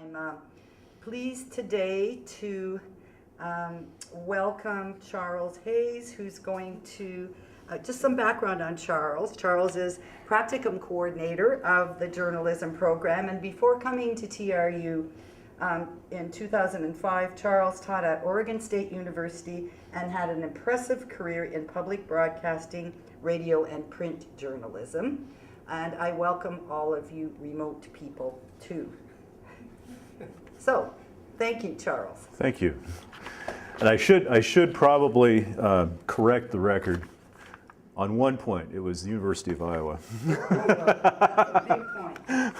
I'm pleased today to welcome Charles Hayes, who's going to, just some background on Charles. Charles is Practicum coordinator of the journalism program, and before coming to TRU in 2005, Charles taught at Oregon State University and had an impressive career in public broadcasting, radio, and print journalism. And I welcome all of you remote people too. So, thank you, Charles. Thank you. And I should probably correct the record on one point. It was the University of Iowa. Big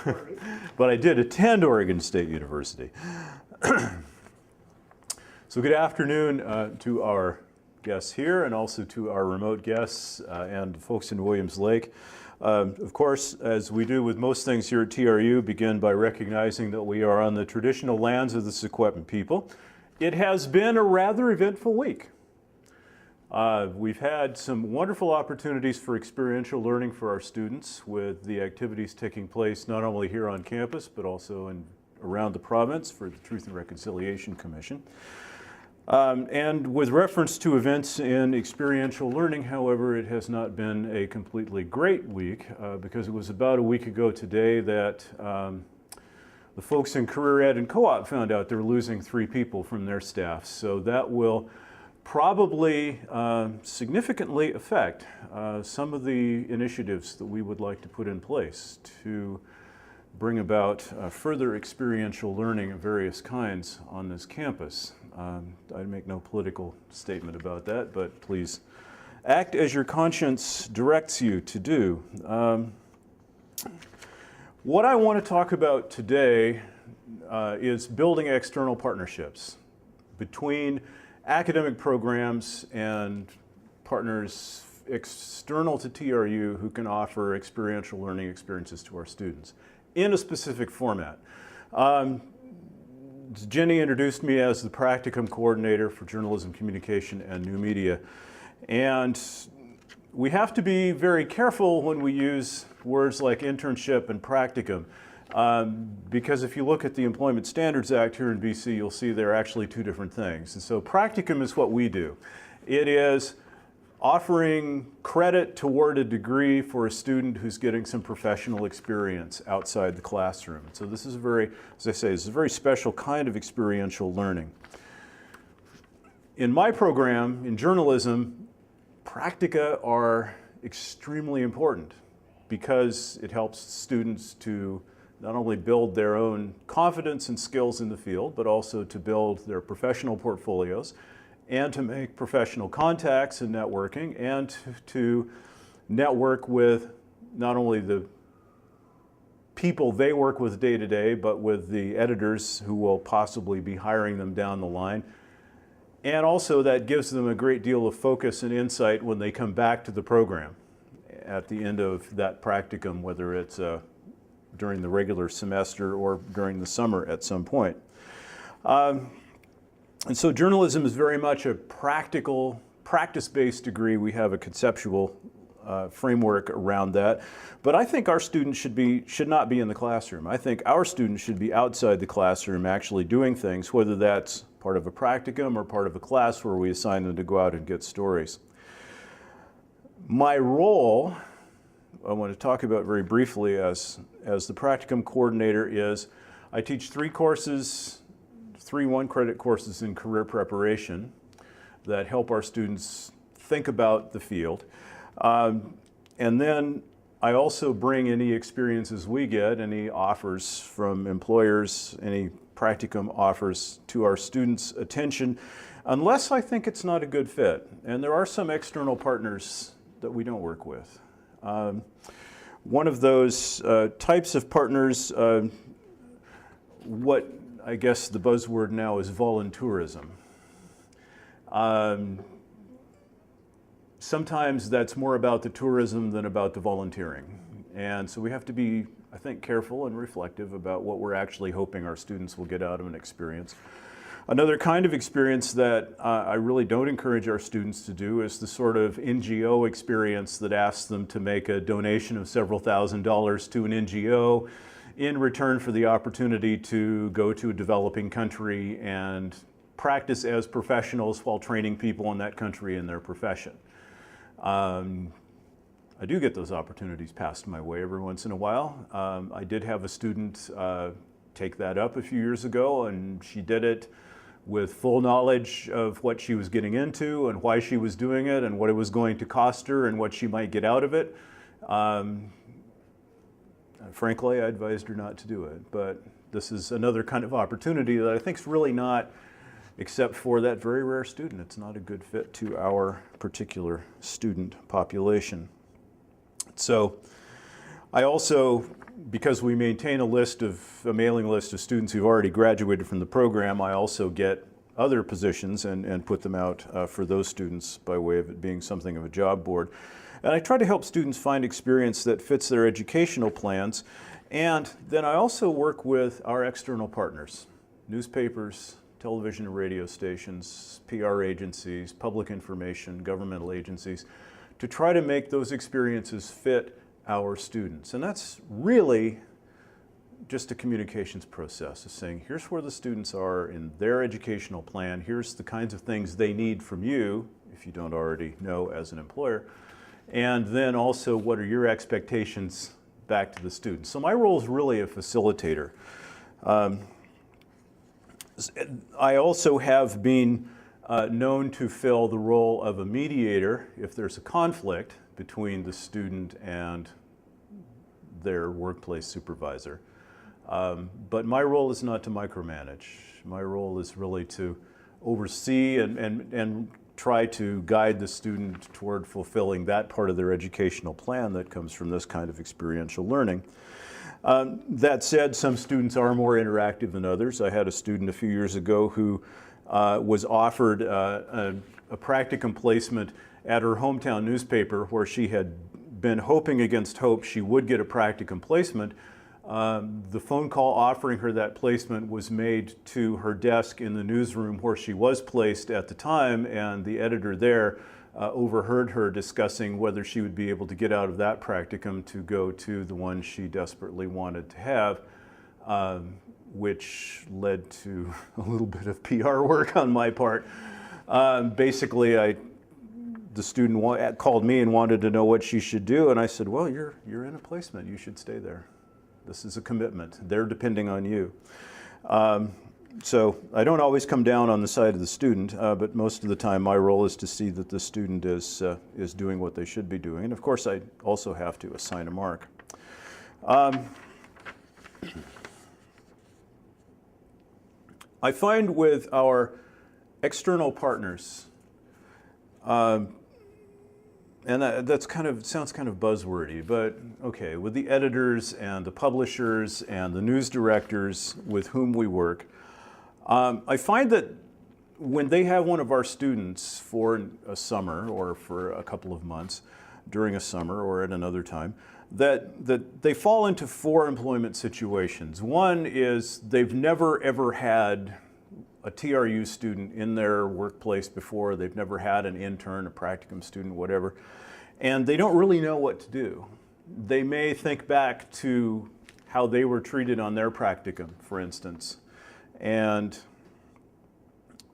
point. But I did attend Oregon State University. So good afternoon to our guests here and also to our remote guests and folks in Williams Lake. Of course, as we do with most things here at TRU, begin by recognizing that we are on the traditional lands of the Sequetan people. It has been a rather eventful week. We've had some wonderful opportunities for experiential learning for our students with the activities taking place not only here on campus, but also around the province for the Truth and Reconciliation Commission. And with reference to events in experiential learning, however, it has not been a completely great week because it was about a week ago today that the folks in Career Ed and Co-op found out they're losing 3 people from their staff. So that will probably significantly affect some of the initiatives that we would like to put in place to bring about further experiential learning of various kinds on this campus. I make no political statement about that, but please act as your conscience directs you to do. What I want to talk about today is building external partnerships between academic programs and partners external to TRU who can offer experiential learning experiences to our students in a specific format. Jenny introduced me as the Practicum coordinator for journalism, communication, and new media. And we have to be very careful when we use words like internship and practicum, because if you look at the Employment Standards Act here in BC, you'll see they're actually 2 different things. And so practicum is what we do. It is offering credit toward a degree for a student who's getting some professional experience outside the classroom. So this is a very, as I say, this is a very special kind of experiential learning. In my program, in journalism, practica are extremely important because it helps students to not only build their own confidence and skills in the field, but also to build their professional portfolios and to make professional contacts and networking, and to network with not only the people they work with day to day, but with the editors who will possibly be hiring them down the line. And also that gives them a great deal of focus and insight when they come back to the program at the end of that practicum, whether it's during the regular semester or during the summer at some point. And so journalism is very much a practical, practice-based degree. We have a conceptual framework around that. But I think our students should not be in the classroom. I think our students should be outside the classroom actually doing things, whether that's part of a practicum or part of a class where we assign them to go out and get stories. My role, I want to talk about very briefly as the Practicum coordinator, is I teach 3 courses, 3 one-credit courses in career preparation that help our students think about the field. And then I also bring any experiences we get, any offers from employers, any practicum offers to our students' attention, unless I think it's not a good fit. And there are some external partners that we don't work with. One of those types of partners, what I guess the buzzword now is voluntourism. Sometimes that's more about the tourism than about the volunteering. And so we have to be, I think, careful and reflective about what we're actually hoping our students will get out of an experience. Another kind of experience that I really don't encourage our students to do is the sort of NGO experience that asks them to make a donation of several $1,000s to an NGO in return for the opportunity to go to a developing country and practice as professionals while training people in that country in their profession. I do get those opportunities passed my way every once in a while. I did have a student take that up a few years ago, and she did it with full knowledge of what she was getting into and why she was doing it and what it was going to cost her and what she might get out of it. Frankly, I advised her not to do it, but this is another kind of opportunity that I think is really not, except for that very rare student, it's not a good fit to our particular student population. So I also, because we maintain a mailing list of students who've already graduated from the program, I also get other positions and put them out for those students by way of it being something of a job board. And I try to help students find experience that fits their educational plans. And then I also work with our external partners, newspapers, television and radio stations, PR agencies, public information, governmental agencies, to try to make those experiences fit our students. And that's really just a communications process of saying, here's where the students are in their educational plan, here's the kinds of things they need from you, if you don't already know as an employer, and then also what are your expectations back to the students. So my role is really a facilitator. I also have been known to fill the role of a mediator if there's a conflict between the student and their workplace supervisor. But my role is not to micromanage. My role is really to oversee and try to guide the student toward fulfilling that part of their educational plan that comes from this kind of experiential learning. That said, some students are more interactive than others. I had a student a few years ago who was offered a practicum placement at her hometown newspaper where she had been hoping against hope she would get a practicum placement. The phone call offering her that placement was made to her desk in the newsroom where she was placed at the time, and the editor there overheard her discussing whether she would be able to get out of that practicum to go to the one she desperately wanted to have, which led to a little bit of PR work on my part. Basically, the student called me and wanted to know what she should do, and I said, well, you're in a placement, you should stay there. This is a commitment. They're depending on you. So I don't always come down on the side of the student, but most of the time my role is to see that the student is doing what they should be doing. And of course I also have to assign a mark. I find with our external partners, and that's sounds kind of buzzwordy, but okay, with the editors and the publishers and the news directors with whom we work, I find that when they have one of our students for a summer or for a couple of months during a summer or at another time, that they fall into four employment situations. One is they've never ever had a TRU student in their workplace before. They've never had an intern, a practicum student, whatever, and they don't really know what to do. They may think back to how they were treated on their practicum, for instance, and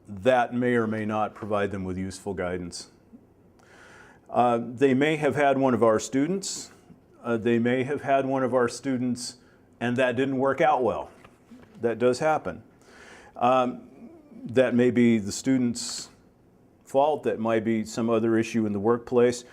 that may or may not provide them with useful guidance. They may have had one of our students. They may have had one of our students and that didn't work out well. That does happen. That may be the student's fault, that might be some other issue in the workplace,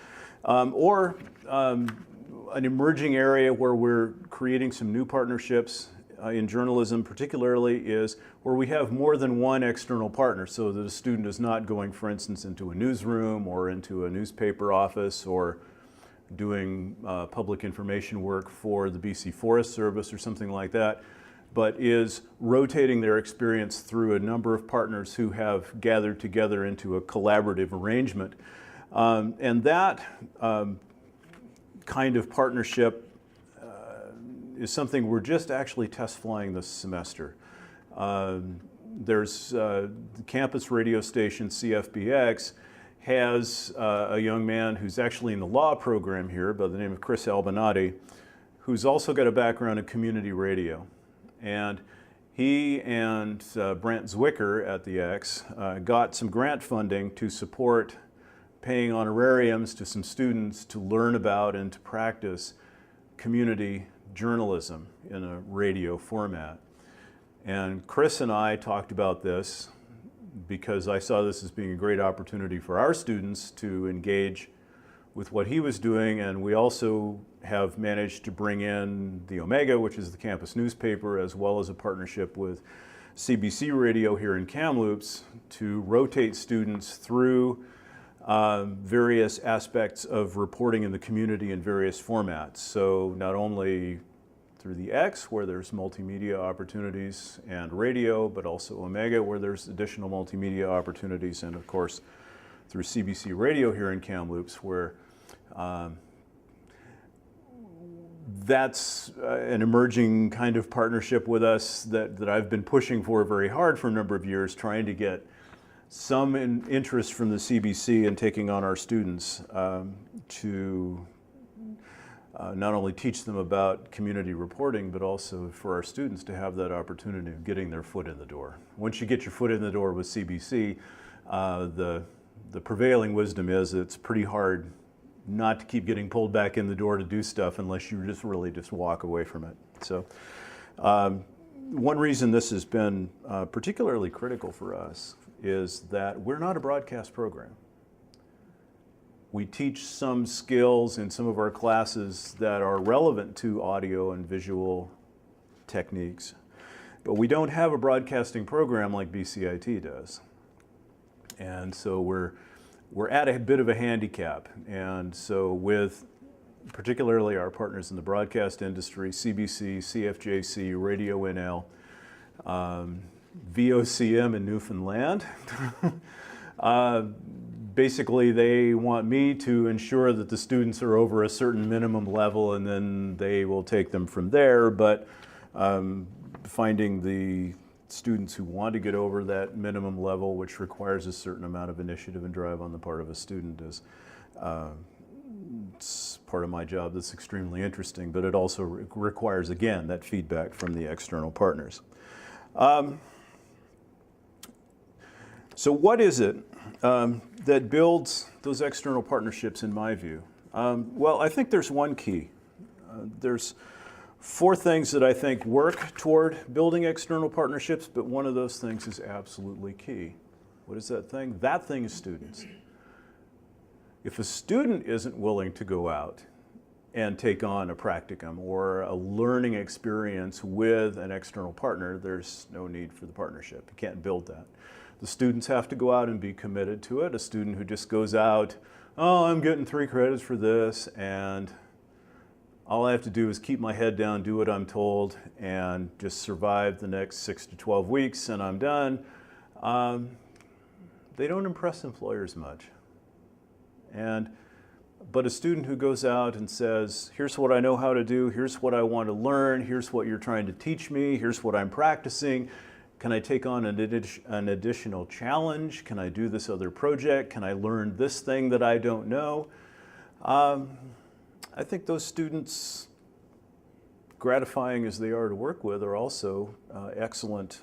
or an emerging area where we're creating some new partnerships in journalism particularly is where we have more than one external partner, so that a student is not going, for instance, into a newsroom or into a newspaper office or doing public information work for the BC Forest Service or something like that, but is rotating their experience through a number of partners who have gathered together into a collaborative arrangement. And that kind of partnership is something we're just actually test flying this semester. There's the campus radio station CFBX has a young man who's actually in the law program here by the name of Chris Albinati, who's also got a background in community radio. And he and Brent Zwicker at the X got some grant funding to support paying honorariums to some students to learn about and to practice community journalism in a radio format. And Chris and I talked about this because I saw this as being a great opportunity for our students to engage with what he was doing, and we also have managed to bring in the Omega, which is the campus newspaper, as well as a partnership with CBC Radio here in Kamloops to rotate students through various aspects of reporting in the community in various formats. So not only through the X, where there's multimedia opportunities and radio, but also Omega, where there's additional multimedia opportunities, and of course through CBC Radio here in Kamloops, where that's an emerging kind of partnership with us that I've been pushing for very hard for a number of years, trying to get some interest from the CBC in taking on our students to not only teach them about community reporting, but also for our students to have that opportunity of getting their foot in the door. Once you get your foot in the door with CBC, the prevailing wisdom is it's pretty hard not to keep getting pulled back in the door to do stuff unless you just really just walk away from it. So one reason this has been particularly critical for us is that we're not a broadcast program. We teach some skills in some of our classes that are relevant to audio and visual techniques, but we don't have a broadcasting program like BCIT does. And so we're at a bit of a handicap. And so with particularly our partners in the broadcast industry, CBC, CFJC, Radio NL, VOCM in Newfoundland, basically they want me to ensure that the students are over a certain minimum level, and then they will take them from there. But finding the students who want to get over that minimum level, which requires a certain amount of initiative and drive on the part of a student, is it's part of my job that's extremely interesting, but it also requires, again, that feedback from the external partners. So what is it that builds those external partnerships in my view? Well, I think there's one key. There's 4 things that I think work toward building external partnerships, but one of those things is absolutely key. What is that thing? That thing is students. If a student isn't willing to go out and take on a practicum or a learning experience with an external partner, there's no need for the partnership. You can't build that. The students have to go out and be committed to it. A student who just goes out, oh, I'm getting 3 credits for this, and all I have to do is keep my head down, do what I'm told, and just survive the next 6 to 12 weeks, and I'm done. They don't impress employers much. But a student who goes out and says, here's what I know how to do, here's what I want to learn, here's what you're trying to teach me, here's what I'm practicing. Can I take on an additional challenge? Can I do this other project? Can I learn this thing that I don't know? I think those students, gratifying as they are to work with, are also excellent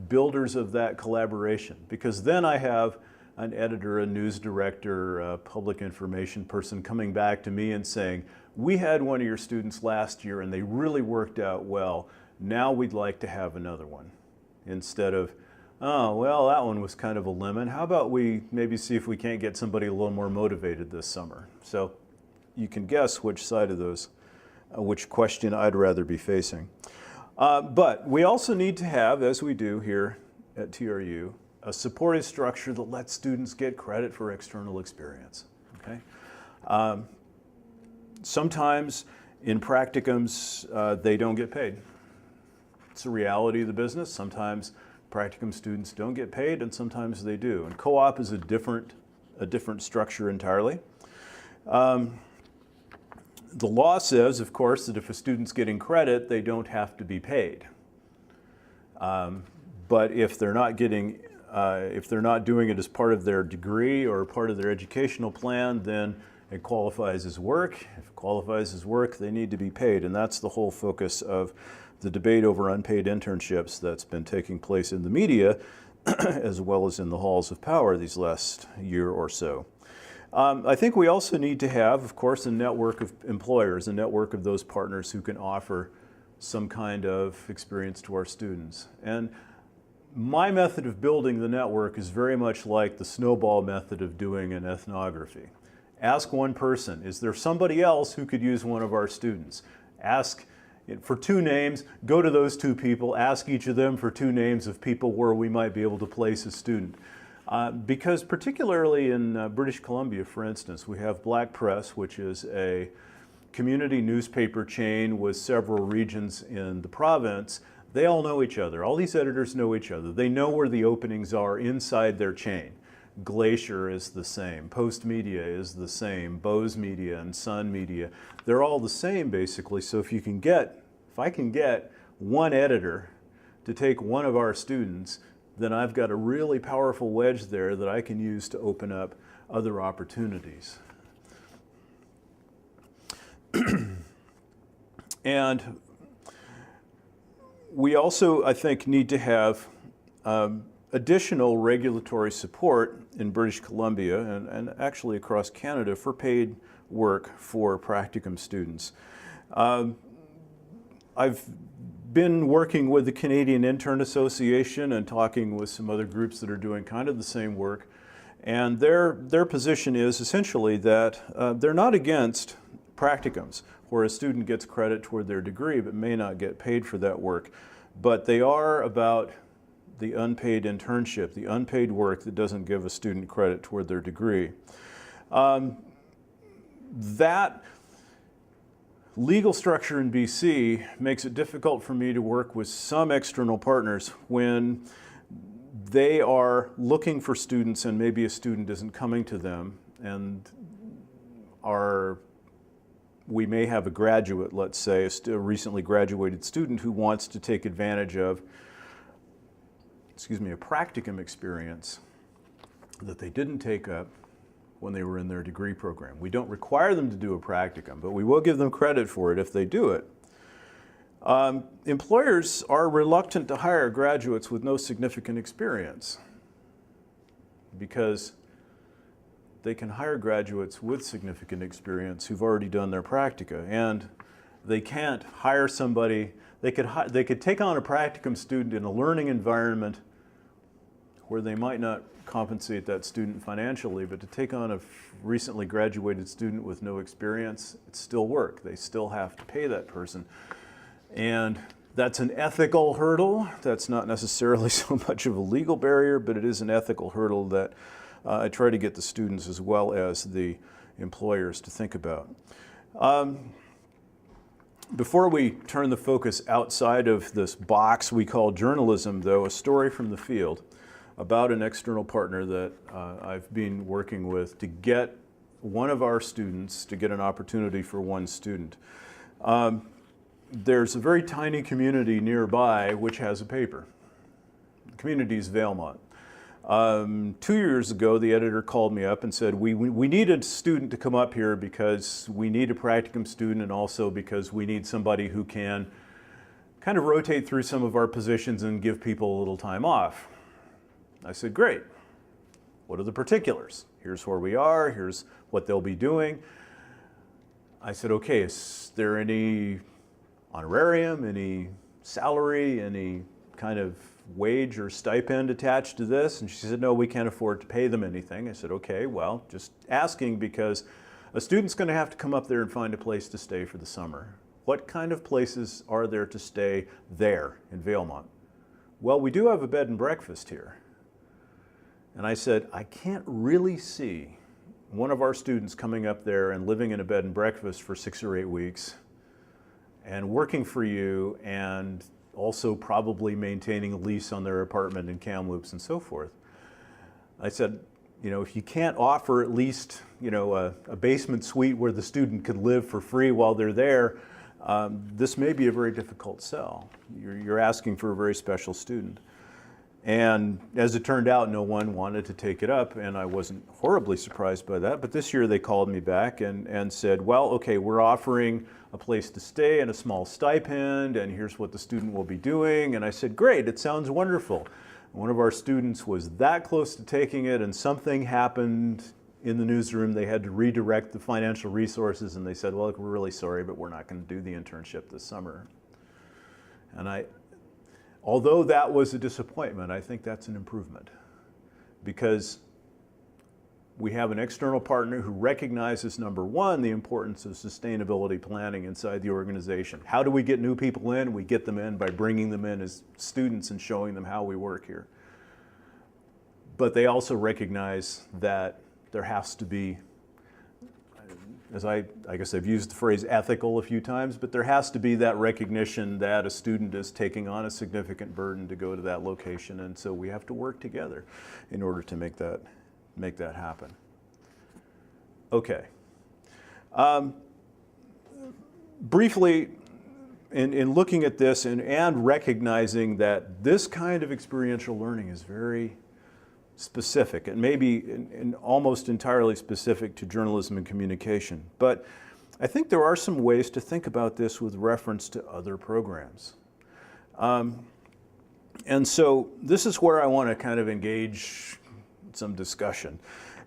builders of that collaboration, because then I have an editor, a news director, a public information person coming back to me and saying, we had one of your students last year and they really worked out well. Now we'd like to have another one. Instead of, oh, well, that one was kind of a lemon. How about we maybe see if we can't get somebody a little more motivated this summer? So you can guess which side of those, which question I'd rather be facing. But we also need to have, as we do here at TRU, a supportive structure that lets students get credit for external experience. Okay? Sometimes in practicums, they don't get paid. It's a reality of the business. Sometimes practicum students don't get paid, and sometimes they do. And co-op is a different structure entirely. The law says, of course, that if a student's getting credit, they don't have to be paid. But if they're not doing it as part of their degree or part of their educational plan, then it qualifies as work. If it qualifies as work, they need to be paid. And that's the whole focus of the debate over unpaid internships that's been taking place in the media as well as in the halls of power these last year or so. I think we also need to have, of course, a network of employers, a network of those partners who can offer some kind of experience to our students. And my method of building the network is very much like the snowball method of doing an ethnography. Ask one person, is there somebody else who could use one of our students? Ask for 2 names, go to those 2 people, ask each of them for 2 names of people where we might be able to place a student. Because particularly in British Columbia, for instance, we have Black Press, which is a community newspaper chain with several regions in the province. They all know each other. All these editors know each other. They know where the openings are inside their chain. Glacier is the same. Post Media is the same. Bose Media and Sun Media. They're all the same, basically. So if I can get one editor to take one of our students, then I've got a really powerful wedge there that I can use to open up other opportunities. And we also, I think, need to have additional regulatory support in British Columbia and actually across Canada for paid work for practicum students. I've been working with the Canadian Intern Association and talking with some other groups that are doing kind of the same work. And their position is essentially that they're not against practicums, where a student gets credit toward their degree but may not get paid for that work. But they are about the unpaid internship, the unpaid work that doesn't give a student credit toward their degree. That legal structure in BC makes it difficult for me to work with some external partners when they are looking for students and maybe a student isn't coming to them, and we may have a graduate, let's say, a recently graduated student who wants to take advantage of, a practicum experience that they didn't take up when they were in their degree program. We don't require them to do a practicum, but we will give them credit for it if they do it. Employers are reluctant to hire graduates with no significant experience because they can hire graduates with significant experience who've already done their practica, and they can't hire somebody. They could take on a practicum student in a learning environment where they might not compensate that student financially, but to take on a recently graduated student with no experience, it's still work. They still have to pay that person. And that's an ethical hurdle. That's not necessarily so much of a legal barrier, but it is an ethical hurdle that I try to get the students as well as the employers to think about. Before we turn the focus outside of this box we call journalism, though, a story from the field about an external partner that I've been working with to get one of our students, to get an opportunity for one student. There's a very tiny community nearby which has a paper. The community is Valemont. 2 years ago, the editor called me up and said, we need a student to come up here because we need a practicum student, and also because we need somebody who can kind of rotate through some of our positions and give people a little time off. I said, great. What are the particulars? Here's where we are. Here's what they'll be doing. I said, okay, is there any honorarium, any salary, any kind of wage or stipend attached to this? And she said, no, we can't afford to pay them anything. I said, okay, well, just asking because a student's going to have to come up there and find a place to stay for the summer. What kind of places are there to stay there in Valemont? Well, we do have a bed and breakfast here. And I said, I can't really see one of our students coming up there and living in a bed and breakfast for 6 or 8 weeks and working for you and also probably maintaining a lease on their apartment in Kamloops and so forth. I said, if you can't offer at least, a basement suite where the student could live for free while they're there, this may be a very difficult sell. You're asking for a very special student. And as it turned out, no one wanted to take it up, and I wasn't horribly surprised by that. But this year they called me back and said, well, okay, we're offering a place to stay and a small stipend, and here's what the student will be doing. And I said, great, it sounds wonderful. One of our students was that close to taking it, and something happened in the newsroom. They had to redirect the financial resources, and they said, well, look, we're really sorry, but we're not going to do the internship this summer. And although that was a disappointment, I think that's an improvement, because we have an external partner who recognizes, number one, the importance of sustainability planning inside the organization. How do we get new people in? We get them in by bringing them in as students and showing them how we work here. But they also recognize that there has to be, as I guess I've used the phrase ethical a few times, but there has to be that recognition that a student is taking on a significant burden to go to that location, and so we have to work together in order to make that happen. Okay. Briefly, in looking at this and recognizing that this kind of experiential learning is very specific and maybe almost entirely specific to journalism and communication. But I think there are some ways to think about this with reference to other programs. And so this is where I want to kind of engage some discussion,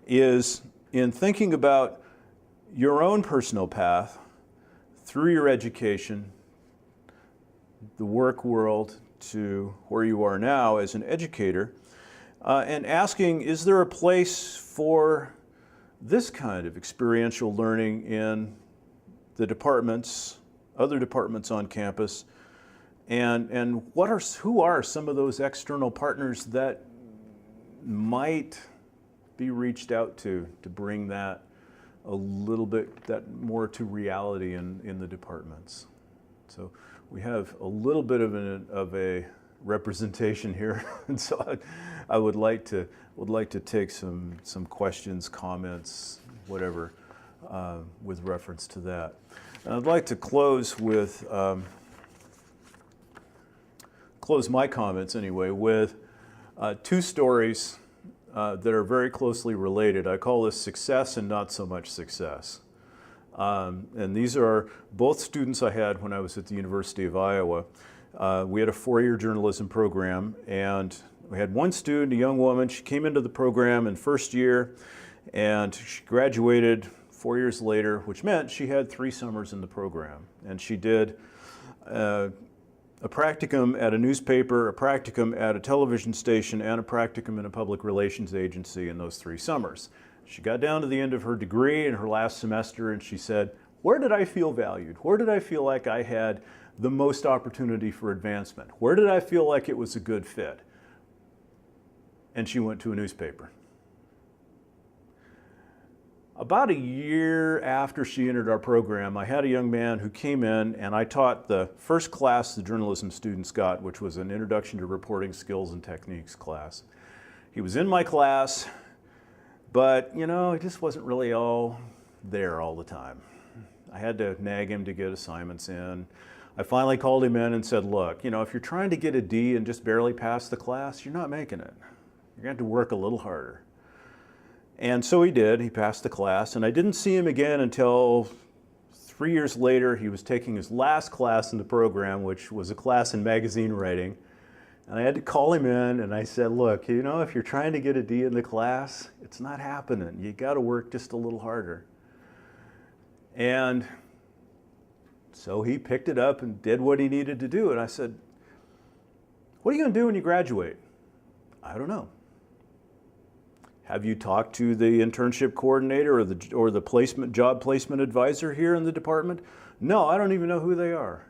is in thinking about your own personal path through your education, the work world, to where you are now as an educator, and asking, is there a place for this kind of experiential learning in the departments, other departments on campus, and who are some of those external partners that might be reached out to bring that a little bit more to reality in the departments. So we have a little bit of a representation here, and so I would like to take some questions, comments, whatever, with reference to that. And I'd like to close with close my comments anyway with two stories that are very closely related. I call this success and not so much success. And these are both students I had when I was at the University of Iowa. We had a 4-year journalism program, and we had one student, a young woman. She came into the program in first year, and she graduated 4 years later, which meant she had 3 summers in the program. And she did a practicum at a newspaper, a practicum at a television station, and a practicum in a public relations agency in those 3 summers. She got down to the end of her degree in her last semester, and she said, where did I feel valued? Where did I feel like I had the most opportunity for advancement? Where did I feel like it was a good fit? And she went to a newspaper. About a year after she entered our program, I had a young man who came in, and I taught the first class the journalism students got, which was an Introduction to Reporting Skills and Techniques class. He was in my class, but he just wasn't really all there all the time. I had to nag him to get assignments in. I finally called him in and said, look, if you're trying to get a D and just barely pass the class, you're not making it. You're going to have to work a little harder. And so he did. He passed the class, and I didn't see him again until 3 years later. He was taking his last class in the program, which was a class in magazine writing. And I had to call him in, and I said, look, if you're trying to get a D in the class, it's not happening. You got to work just a little harder. And so he picked it up and did what he needed to do. And I said, what are you going to do when you graduate? I don't know. Have you talked to the internship coordinator or the job placement advisor here in the department? No, I don't even know who they are.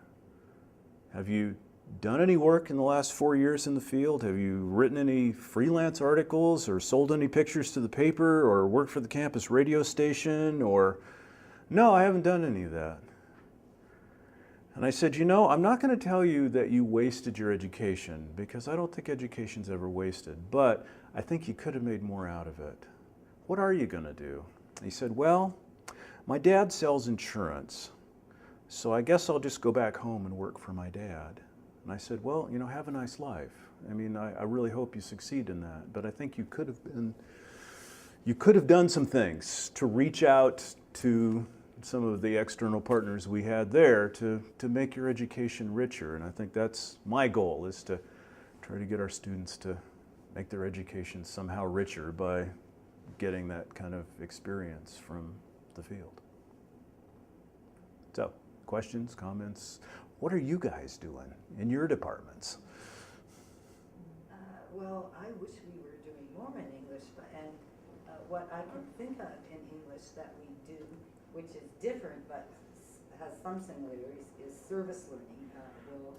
Have you done any work in the last 4 years in the field? Have you written any freelance articles or sold any pictures to the paper or worked for the campus radio station? Or no, I haven't done any of that. And I said, I'm not going to tell you that you wasted your education, because I don't think education's ever wasted, but I think you could have made more out of it. What are you going to do? He said, well, my dad sells insurance, so I guess I'll just go back home and work for my dad. And I said, well, you know, have a nice life. I mean, I really hope you succeed in that. But I think you could have done some things to reach out to some of the external partners we had there to make your education richer. And I think that's my goal, is to try to get our students to make their education somehow richer by getting that kind of experience from the field. So, questions, comments? What are you guys doing in your departments? Well, I wish we were doing more in English, and what I can think of in English that we do, which is different but has some similarities, is service learning. Will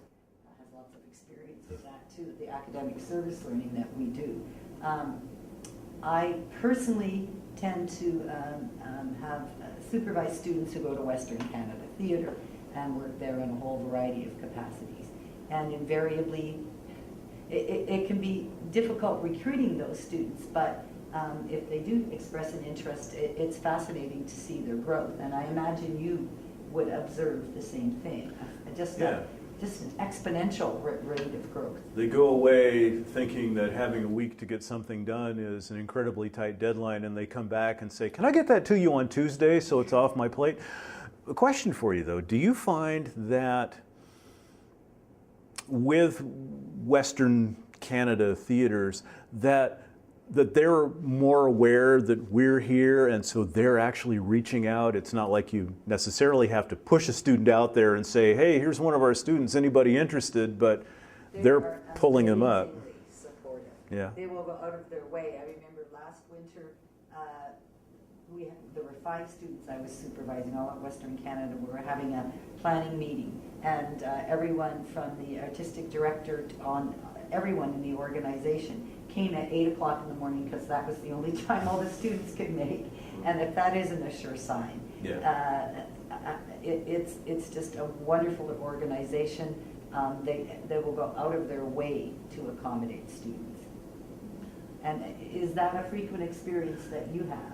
has lots of experience with that too, the academic service learning that we do. I personally tend to have supervised students who go to Western Canada Theatre and work there in a whole variety of capacities. And invariably, it can be difficult recruiting those students, but if they do express an interest, it's fascinating to see their growth. And I imagine you would observe the same thing, just an exponential rate of growth. They go away thinking that having a week to get something done is an incredibly tight deadline, and they come back and say, can I get that to you on Tuesday so it's off my plate? A question for you, though. Do you find that with Western Canada theaters that they're more aware that we're here, and so they're actually reaching out? It's not like you necessarily have to push a student out there and say, hey, here's one of our students, anybody interested? But they're pulling them up. Supportive. Yeah. They will go out of their way. I remember last winter, there were 5 students I was supervising all at Western Canada. We were having a planning meeting, and everyone from the artistic director on everyone in the organization came at 8 o'clock in the morning, because that was the only time all the students could make. And if that isn't a sure sign, it's just a wonderful organization. They will go out of their way to accommodate students. And is that a frequent experience that you have?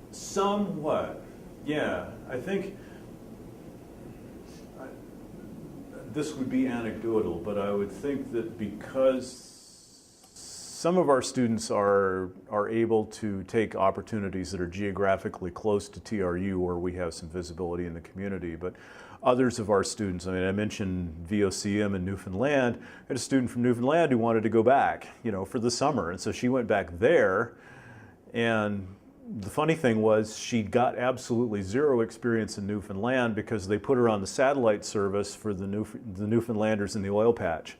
Somewhat, yeah. I think this would be anecdotal, but I would think that because some of our students are able to take opportunities that are geographically close to TRU, where we have some visibility in the community, but others of our students, I mean, I mentioned VOCM in Newfoundland. I had a student from Newfoundland who wanted to go back, you know, for the summer, and so she went back there, and the funny thing was she got absolutely zero experience in Newfoundland because they put her on the satellite service for the Newfoundlanders in the oil patch.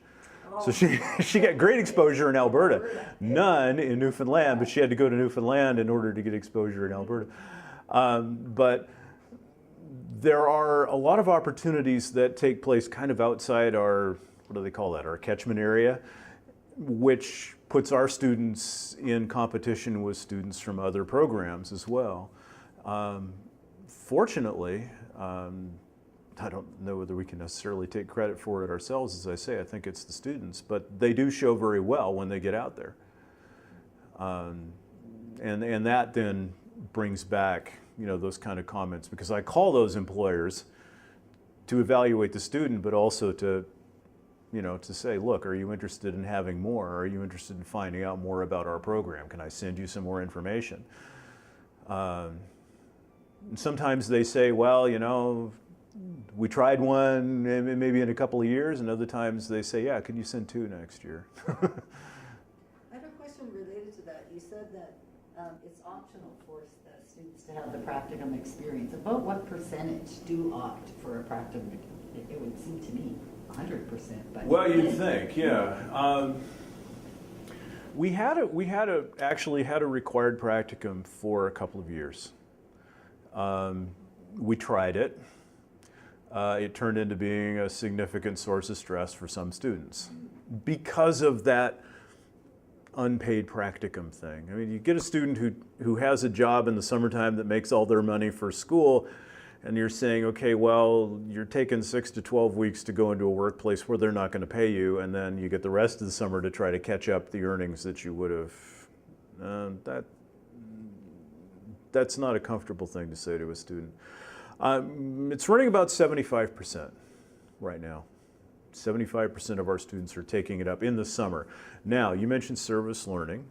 So she got great exposure in Alberta, none in Newfoundland, but she had to go to Newfoundland in order to get exposure in Alberta. But there are a lot of opportunities that take place kind of outside our, what do they call that, our catchment area, which puts our students in competition with students from other programs as well. Fortunately, I don't know whether we can necessarily take credit for it ourselves, as I say. I think it's the students, but they do show very well when they get out there. And that then brings back, you know, those kind of comments, because I call those employers to evaluate the student, but also to, you know, to say, look, are you interested in having more? Are you interested in finding out more about our program? Can I send you some more information? And sometimes they say, well, you know, we tried one maybe in a couple of years, and other times they say, yeah, can you send 2 next year? I have a question related to that. You said that it's optional for the students to have the practicum experience. About what percentage do opt for a practicum? It would seem to me 100%. But well, you'd think, yeah. We actually had a required practicum for a couple of years. We tried it. It turned into being a significant source of stress for some students because of that unpaid practicum thing. I mean, you get a student who has a job in the summertime that makes all their money for school, and you're saying, okay, well, you're taking 6 to 12 weeks to go into a workplace where they're not going to pay you, and then you get the rest of the summer to try to catch up the earnings that you would have. That's not a comfortable thing to say to a student. It's running about 75% right now. 75% of our students are taking it up in the summer. Now, you mentioned service learning,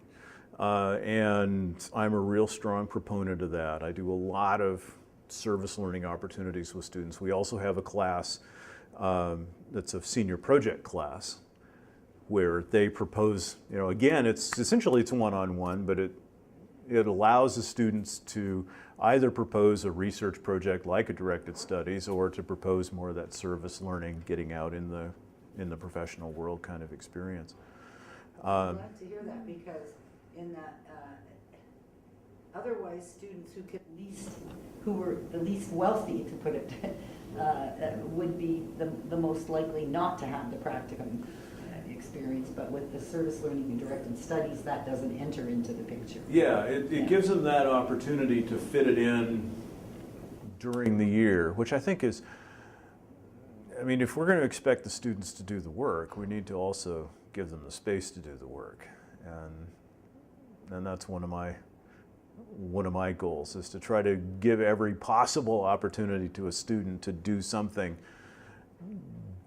and I'm a real strong proponent of that. I do a lot of service learning opportunities with students. We also have a class that's a senior project class where they propose, again, it's essentially it's one-on-one, but it allows the students to either propose a research project like a directed studies or to propose more of that service learning, getting out in the professional world kind of experience. I'm glad to hear that, because in that, otherwise students who were the least wealthy, to put it, would be the most likely not to have the practicum experience, but with the service learning and directed studies, that doesn't enter into the picture. Yeah, it gives them that opportunity to fit it in during the year, which I think is, if we're going to expect the students to do the work, we need to also give them the space to do the work. And that's one of my goals, is to try to give every possible opportunity to a student to do something,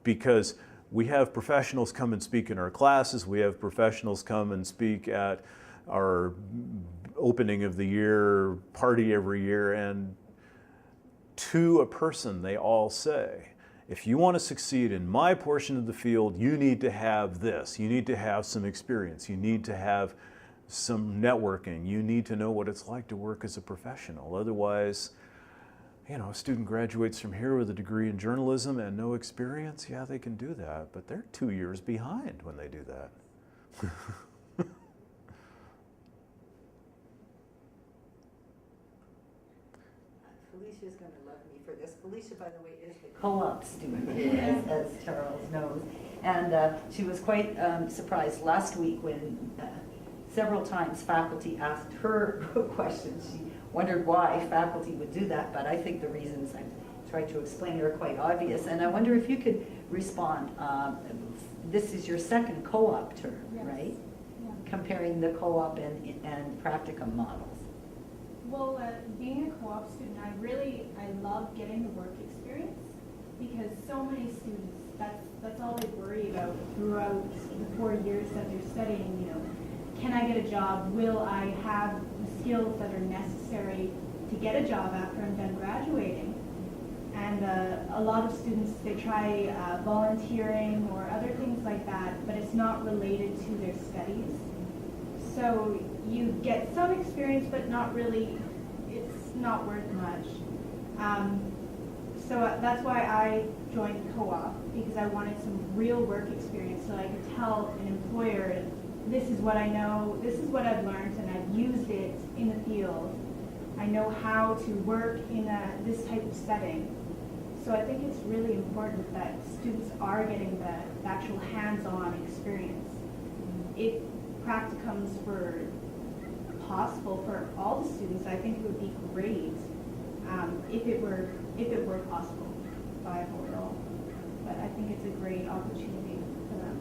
because we have professionals come and speak in our classes, we have professionals come and speak at our opening of the year party every year, and to a person they all say, if you want to succeed in my portion of the field, you need to have this, you need to have some experience, you need to have some networking, you need to know what it's like to work as a professional. Otherwise, a student graduates from here with a degree in journalism and no experience, yeah, they can do that, but they're 2 years behind when they do that. Felicia's going to love me for this. Felicia, by the way, is the co-op student here, as Charles knows. And she was quite surprised last week when several times faculty asked her questions. She wondered why faculty would do that, but I think the reasons I tried to explain are quite obvious. And I wonder if you could respond. This is your second co-op term, yes, right? Yeah. Comparing the co-op and practicum models. Well, being a co-op student, I love getting the work experience, because so many students, that's all they worry about throughout the 4 years that they're studying. Can I get a job? Will I have the skills that are necessary to get a job after I'm done graduating? And a lot of students, they try volunteering or other things like that, but it's not related to their studies. So you get some experience, but not really, it's not worth much. So that's why I joined co-op, because I wanted some real work experience, so I could tell an employer, this is what I know, this is what I've learned, and I've used it in the field. I know how to work in this type of setting. So I think it's really important that students are getting the actual hands-on experience. If practicums were possible for all the students, I think it would be great if it were possible, viable at all. But I think it's a great opportunity for them.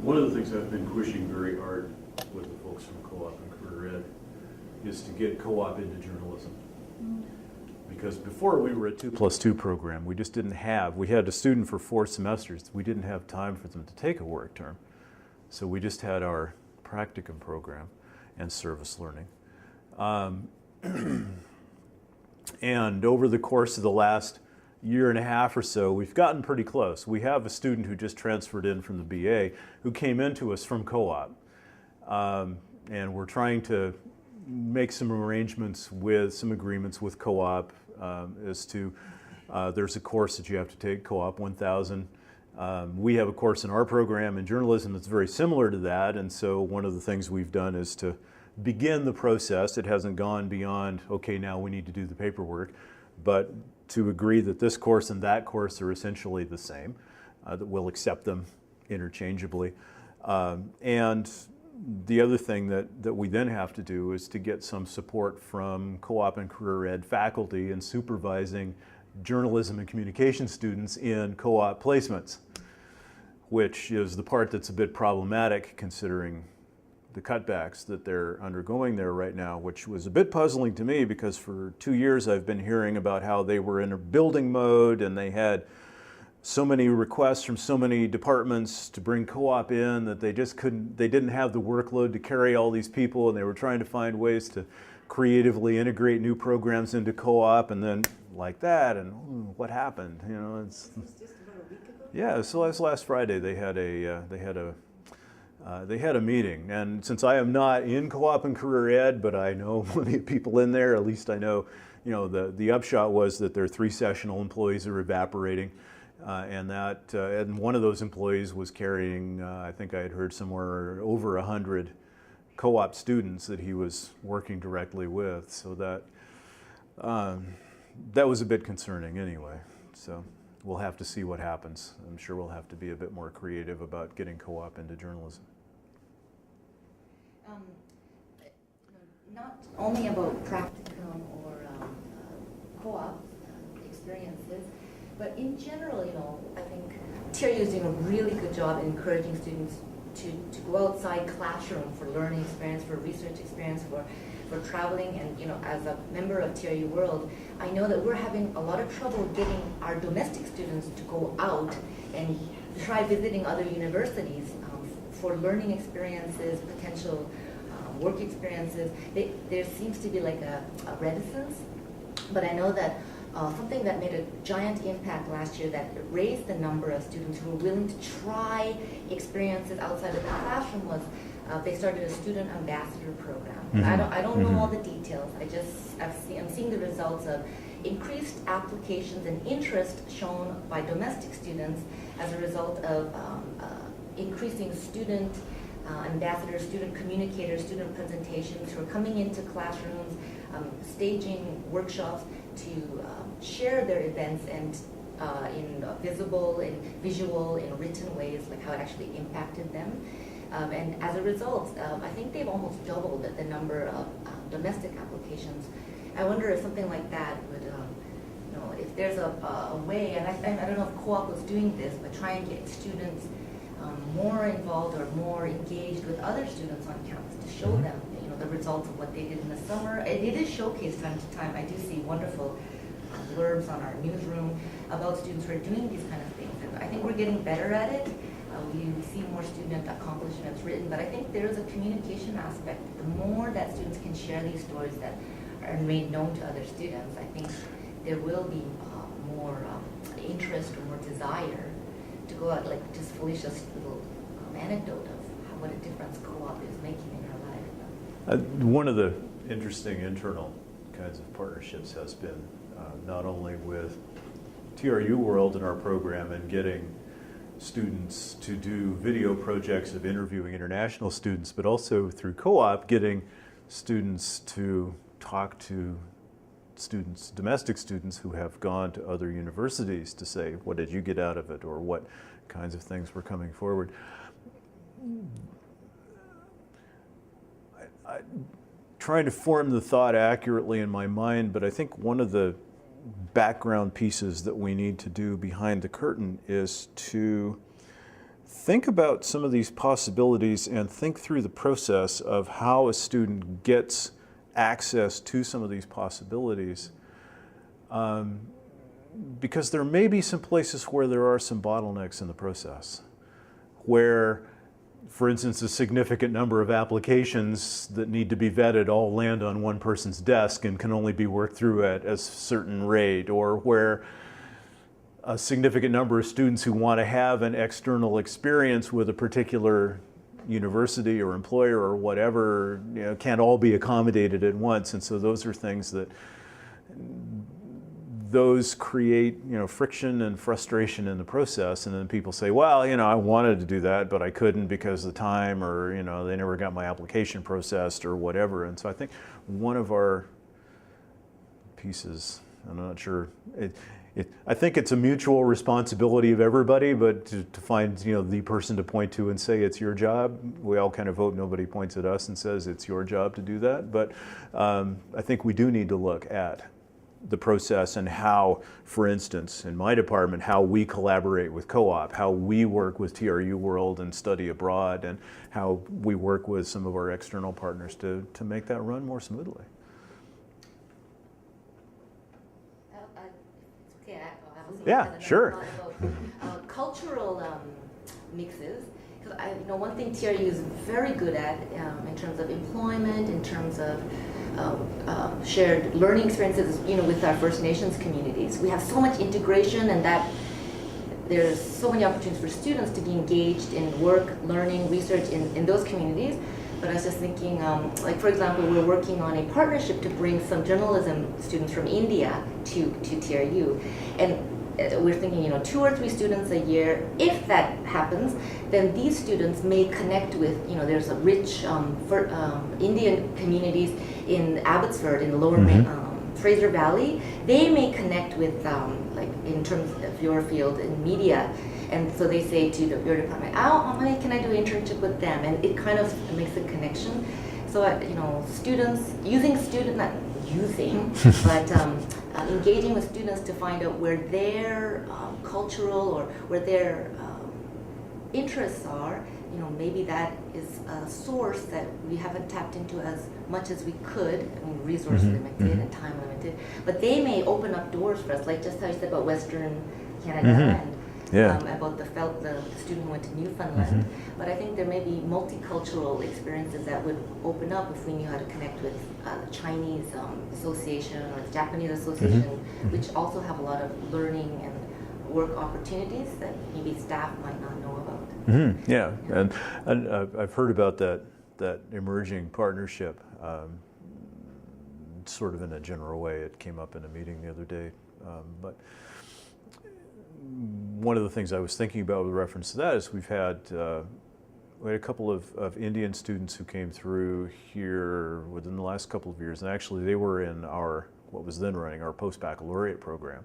One of the things I've been pushing very hard with the folks from Co-op and Career Ed is to get Co-op into journalism. Mm-hmm. Because before we were a 2+2 program, we just didn't have, we had a student for 4 semesters. We didn't have time for them to take a work term. So we just had our practicum program and service learning. And over the course of the last year and a half or so, we've gotten pretty close. We have a student who just transferred in from the BA who came into us from Co-op. And we're trying to make some arrangements with some agreements with Co-op as to, there's a course that you have to take, Co-op 1000. We have a course in our program in journalism that's very similar to that, and so one of the things we've done is to begin the process. It hasn't gone beyond, okay, now we need to do the paperwork, but to agree that this course and that course are essentially the same, that we'll accept them interchangeably. And the other thing that we then have to do is to get some support from Co-op and Career Ed faculty in supervising journalism and communication students in co-op placements, which is the part that's a bit problematic considering the cutbacks that they're undergoing there right now, which was a bit puzzling to me because for 2 years I've been hearing about how they were in a building mode and they had so many requests from so many departments to bring co-op in that they just couldn't, they didn't have the workload to carry all these people, and they were trying to find ways to creatively integrate new programs into co-op, and then like that, and what happened? You know, it's Just about a week ago? yeah. So last Friday they had a meeting, and since I am not in co-op and career ed, but I know many people in there, at least I know, you know, the upshot was that their 3 sessional employees are evaporating. And one of those employees was carrying, I think I had heard somewhere over 100 co-op students that he was working directly with. So that was a bit concerning anyway. So we'll have to see what happens. I'm sure we'll have to be a bit more creative about getting co-op into journalism. Not only about practicum or co-op experiences, but in general, you know, I think TRU is doing a really good job in encouraging students to go outside classroom for learning experience, for research experience, for traveling. And, you know, as a member of TRU World, I know that we're having a lot of trouble getting our domestic students to go out and try visiting other universities for learning experiences, potential work experiences. There seems to be like a reticence, but I know that something that made a giant impact last year that raised the number of students who were willing to try experiences outside of the classroom was they started a student ambassador program. Mm-hmm. I don't know all the details. I'm seeing the results of increased applications and interest shown by domestic students as a result of increasing student ambassadors, student communicators, student presentations who are coming into classrooms, staging workshops to share their events and in visible, in visual, in written ways, like how it actually impacted them. And as a result, I think they've almost doubled the number of domestic applications. I wonder if something like that would, you know, if there's a way, and I don't know if co-op was doing this, but try and get students more involved or more engaged with other students on campus to show them, you know, the results of what they did in the summer. It is showcased time to time. I do see wonderful blurbs on our newsroom about students who are doing these kind of things. And I think we're getting better at it. We see more student accomplishments written, but I think there is a communication aspect. The more that students can share these stories that are made known to other students, I think there will be more interest or more desire to go out, like just Felicia's little anecdote of what a difference co-op is making in her life. One of the interesting internal kinds of partnerships has been not only with TRU World and our program and getting students to do video projects of interviewing international students, but also through co-op getting students to talk to students, domestic students who have gone to other universities to say, what did you get out of it, or what kinds of things were coming forward. I'm trying to form the thought accurately in my mind, but I think one of the background pieces that we need to do behind the curtain is to think about some of these possibilities and think through the process of how a student gets access to some of these possibilities. Because there may be some places where there are some bottlenecks in the process, where, for instance, a significant number of applications that need to be vetted all land on one person's desk and can only be worked through at a certain rate, or where a significant number of students who want to have an external experience with a particular university or employer or whatever, you know, can't all be accommodated at once. And so those are things that those create, you know, friction and frustration in the process. And then people say, well, you know, I wanted to do that, but I couldn't because of the time, or, you know, they never got my application processed or whatever. And so I think one of our pieces, I'm not sure, I think it's a mutual responsibility of everybody, but to find, you know, the person to point to and say it's your job. We all kind of vote, nobody points at us and says it's your job to do that. But I think we do need to look at the process and how, for instance, in my department, how we collaborate with co-op, how we work with TRU World and study abroad, and how we work with some of our external partners to make that run more smoothly. It's okay, I was Yeah, sure. cultural mixes. Because one thing TRU is very good at in terms of employment, in terms of shared learning experiences, with our First Nations communities. We have so much integration, and that there's so many opportunities for students to be engaged in work, learning, research in those communities. But I was just thinking, like for example, we're working on a partnership to bring some journalism students from India to TRU. And we're thinking, 2 or 3 students a year. If that happens, then these students may connect with, there's a rich Indian communities in Abbotsford, in the lower Fraser Valley. They may connect with, like in terms of your field in media. And so they say to your department, can I do an internship with them? And it kind of makes a connection. So, students, not using, but engaging with students to find out where their cultural or where their interests are, maybe that is a source that we haven't tapped into as much as we could. Resource limited and time limited. But they may open up doors for us, like just how you said about Western Canada and about the student who went to Newfoundland. But I think there may be multicultural experiences that would open up if we knew how to connect with the Chinese Association or the Japanese Association, which also have a lot of learning and work opportunities that maybe staff might not know about. Yeah, and I've heard about that emerging partnership, sort of in a general way. It came up in a meeting the other day, but one of the things I was thinking about with reference to that is we had a couple of Indian students who came through here within the last couple of years, and actually they were in what was then running our post-baccalaureate program.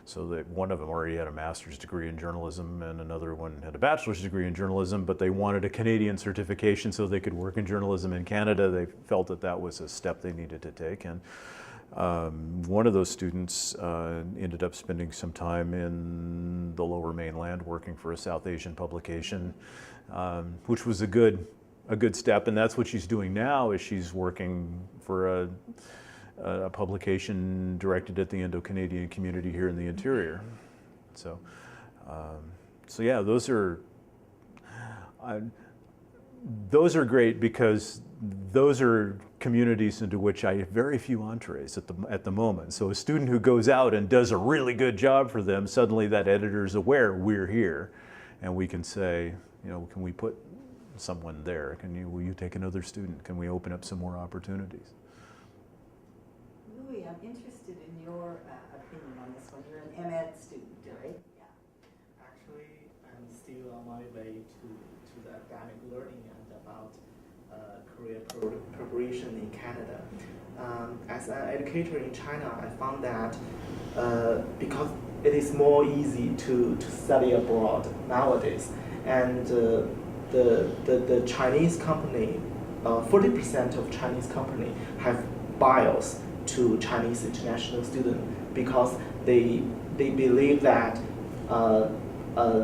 So that one of them already had a master's degree in journalism and another one had a bachelor's degree in journalism, but they wanted a Canadian certification so they could work in journalism in Canada. They felt that was a step they needed to take. And one of those students ended up spending some time in the Lower Mainland working for a South Asian publication, which was a good step. And that's what she's doing now, is she's working for a publication directed at the Indo-Canadian community here in the interior. So yeah, those are great because those are communities into which I have very few entrees at the moment. So a student who goes out and does a really good job for them, suddenly that editor is aware we're here, and we can say, can we put someone there? Will you take another student? Can we open up some more opportunities? Louis, I'm interested in your opinion on this one. You're an MEd student, right? Yeah. Actually, I'm still on my way to the academic learning and about career preparation in Canada. As an educator in China, I found that because it is more easy to study abroad nowadays, and the Chinese company, 40% of Chinese company have bios to Chinese international students because they believe that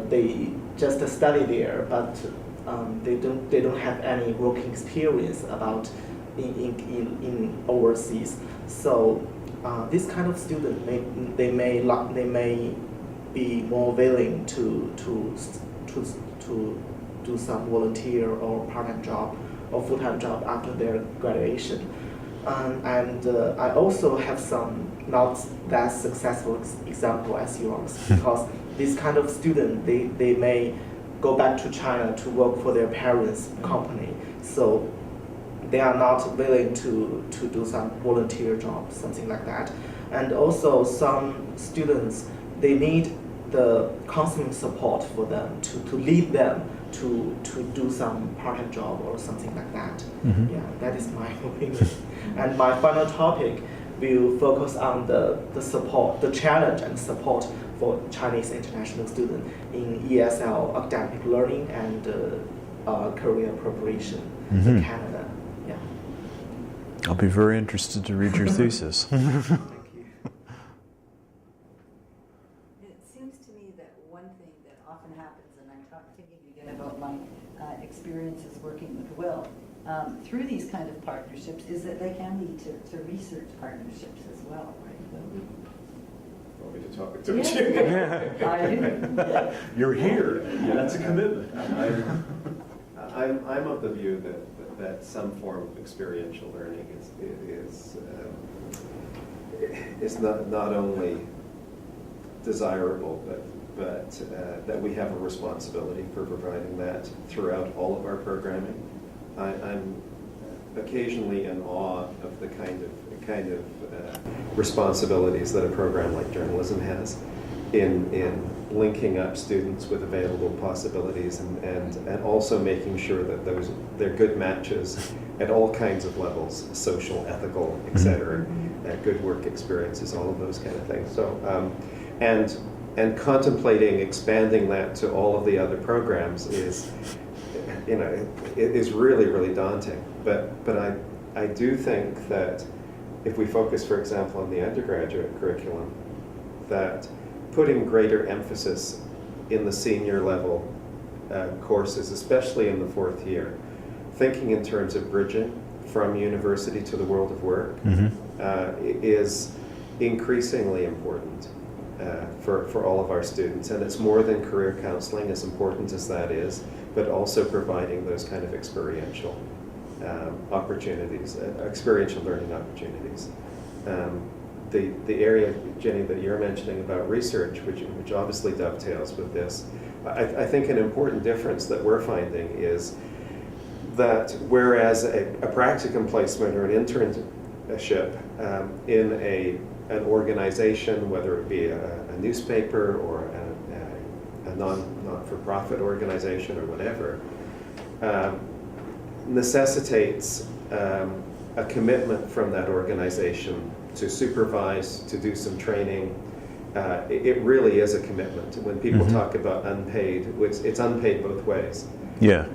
they just study there, but they don't have any working experience about in overseas. So this kind of student may be more willing to do some volunteer or part-time job or full-time job after their graduation. And I also have some not that successful example as yours, because this kind of student, they may go back to China to work for their parents' company, so they are not willing to do some volunteer job, something like that. And also some students, they need the constant support for them to lead them to do some part-time job or something like that. Yeah, that is my opinion. And my final topic will focus on the support, the challenge and support for Chinese international students in ESL, academic learning, and career preparation in Canada. Yeah. I'll be very interested to read your thesis. Thank you. It seems to me that one thing that often happens, and I'm thinking again about my experiences working with Will, through these kind of partnerships, is that they can lead to research partnerships as well, right? want me to talk, don't you? You're here. That's a commitment. I'm of the view that some form of experiential learning is not only desirable, but that we have a responsibility for providing that throughout all of our programming. I'm occasionally in awe of the kind of responsibilities that a program like journalism has in linking up students with available possibilities and also making sure that they're good matches at all kinds of levels, social, ethical, etc., good work experiences, all of those kind of things. So, and contemplating expanding that to all of the other programs is, it is really, really daunting. But I do think that if we focus, for example, on the undergraduate curriculum, that putting greater emphasis in the senior level courses, especially in the fourth year, thinking in terms of bridging from university to the world of work is increasingly important for all of our students. And it's more than career counseling, as important as that is, but also providing those kind of experiential opportunities, experiential learning opportunities. The area, Jenny, that you're mentioning about research, which obviously dovetails with this, I think an important difference that we're finding is that whereas a practicum placement or an internship in an organization, whether it be a newspaper or a not-for-profit organization or whatever, necessitates a commitment from that organization to supervise, to do some training. It really is a commitment. When people talk about unpaid, it's unpaid both ways. Yeah.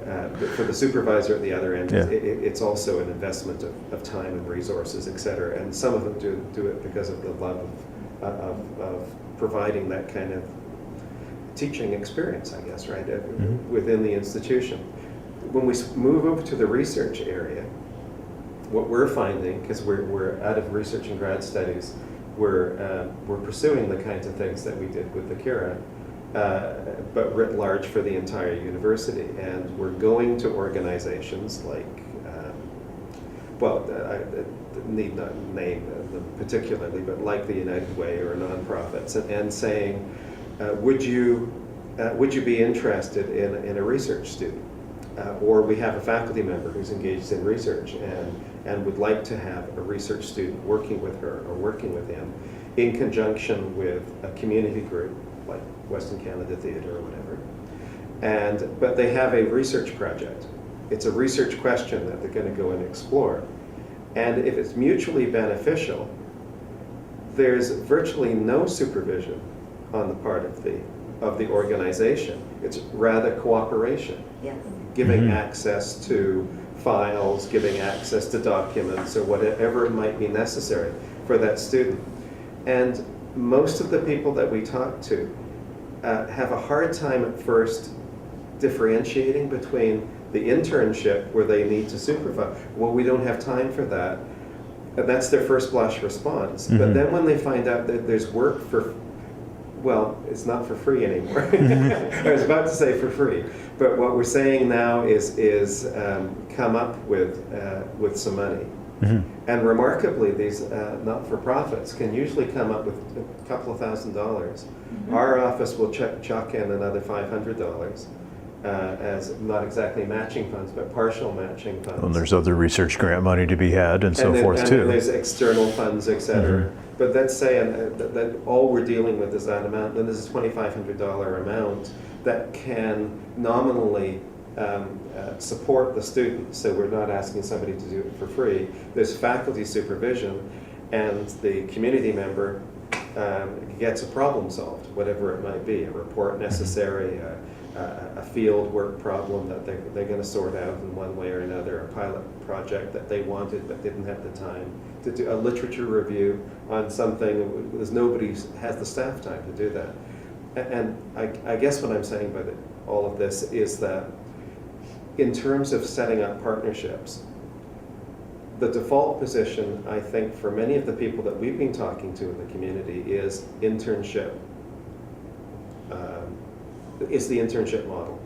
For the supervisor at the other end, it's also an investment of time and resources, et cetera. And some of them do it because of the love of providing that kind of teaching experience, I guess, right, within the institution. When we move over to the research area, what we're finding, because we're out of research and grad studies, we're pursuing the kinds of things that we did with the Kira, but writ large for the entire university. And we're going to organizations like, I need not name them particularly, but like the United Way or nonprofits, and saying, would you be interested in a research student? Or we have a faculty member who's engaged in research and would like to have a research student working with her or working with him in conjunction with a community group like Western Canada Theatre or whatever. But they have a research project. It's a research question that they're going to go and explore. And if it's mutually beneficial, there's virtually no supervision on the part of the organization. It's rather cooperation. Yes. Giving access to files, giving access to documents, or whatever it might be necessary for that student. And most of the people that we talk to have a hard time at first differentiating between the internship where they need to supervise. Well, we don't have time for that. And that's their first blush response. But then when they find out that there's work for, well, it's not for free anymore. I was about to say for free. But what we're saying now is come up with some money. And remarkably, these not-for-profits can usually come up with a couple of $1,000s. Our office will chuck in another $500 as not exactly matching funds, but partial matching funds. And there's other research grant money to be had and so forth too. And there's external funds, et cetera. But let's say that all we're dealing with is that amount. Then there's a $2,500 amount that can nominally support the student. So we're not asking somebody to do it for free. There's faculty supervision, and the community member gets a problem solved, whatever it might be, a report necessary, a field work problem that they're going to sort out in one way or another, a pilot project that they wanted but didn't have the time to do, a literature review on something because nobody has the staff time to do that. And I guess what I'm saying by all of this is that in terms of setting up partnerships, the default position, I think, for many of the people that we've been talking to in the community is internship. Is the internship model.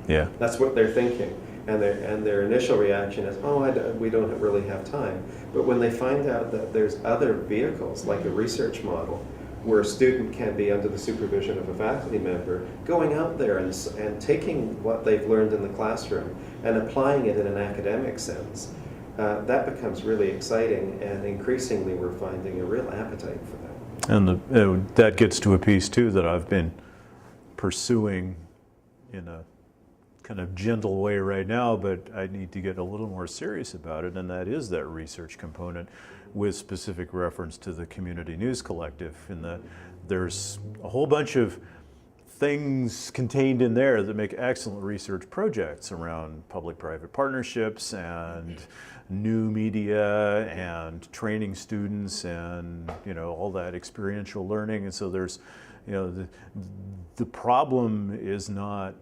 Yeah. That's what they're thinking. And their initial reaction is, oh, we don't really have time. But when they find out that there's other vehicles, like a research model, where a student can be under the supervision of a faculty member, going out there and taking what they've learned in the classroom and applying it in an academic sense, that becomes really exciting, and increasingly we're finding a real appetite for that. And that gets to a piece too that I've been pursuing in a kind of gentle way right now, but I need to get a little more serious about it, and that is that research component with specific reference to the Community News Collective. There's a whole bunch of things contained in there that make excellent research projects around public-private partnerships and new media and training students and all that experiential learning. And so there's the problem is not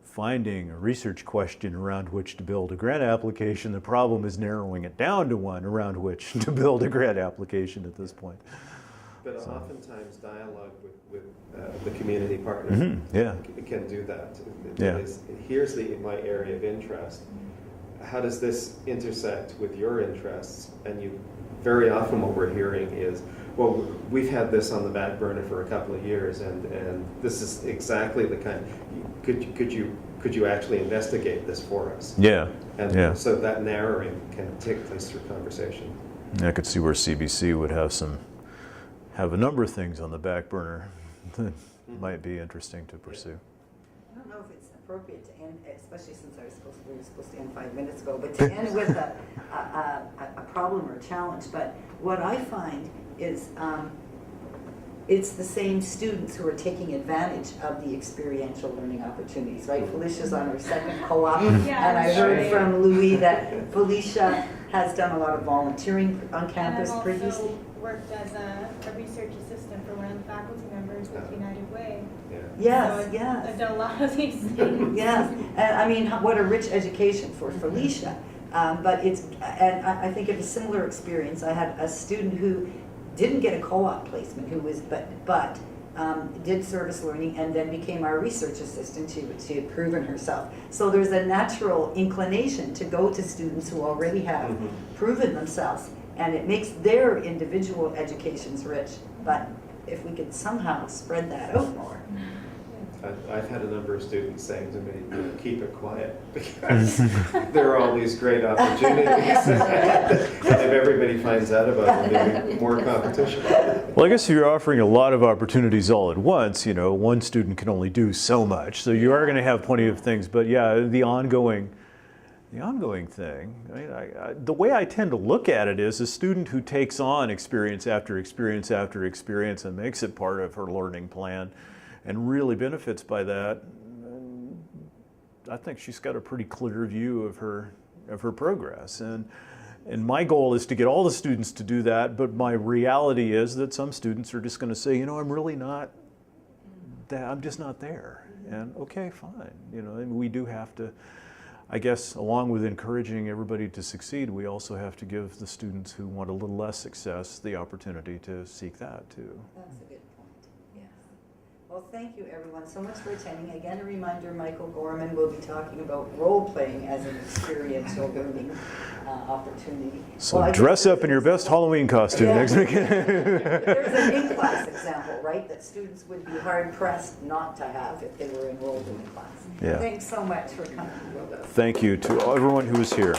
finding a research question around which to build a grant application. The problem is narrowing it down to one around which to build a grant application at this point. But oftentimes dialogue with the community partner can do that. Here's my area of interest. How does this intersect with your interests? And very often what we're hearing is, well, we've had this on the back burner for a couple of years, and this is exactly the kind. Could you actually investigate this for us? Yeah. And so that narrowing can take place through conversation. I could see where CBC would have a number of things on the back burner that might be interesting to pursue. I don't know if it's appropriate to end, especially since we were supposed to end 5 minutes ago, but to end with a problem or a challenge. But what I find is it's the same students who are taking advantage of the experiential learning opportunities, right? Felicia's on her second co-op, and I heard from Louis that Felicia has done a lot of volunteering on campus previously. Worked as a research assistant for one of the faculty members with United Way. Yes, so I've done a lot of these things. Yes, and I mean, what a rich education for Felicia. But I think of a similar experience. I had a student who didn't get a co-op placement, who was but did service learning and then became our research assistant. She had proven herself. So there's a natural inclination to go to students who already have proven themselves, and it makes their individual educations rich. But if we could somehow spread that out more. I've had a number of students saying to me, keep it quiet, because there are all these great opportunities. And if everybody finds out about it, there'll be more competition. Well, I guess if you're offering a lot of opportunities all at once, one student can only do so much. So you are going to have plenty of things. But yeah, the ongoing thing, the way I tend to look at it is a student who takes on experience after experience after experience and makes it part of her learning plan and really benefits by that. I think she's got a pretty clear view of her progress. And my goal is to get all the students to do that, but my reality is that some students are just going to say, I'm really not that, I'm just not there. And okay, fine. And we do have to, I guess, along with encouraging everybody to succeed, we also have to give the students who want a little less success the opportunity to seek that too. That's a good point, yes. Well, thank you everyone so much for attending. Again, a reminder, Michael Gorman will be talking about role-playing as an experiential learning opportunity. So dress up in your best Halloween costume next week. There's an in-class example, right, that students would be hard-pressed not to have if they were enrolled in the class. Yeah. Thanks so much for coming. Thank you to everyone who was here.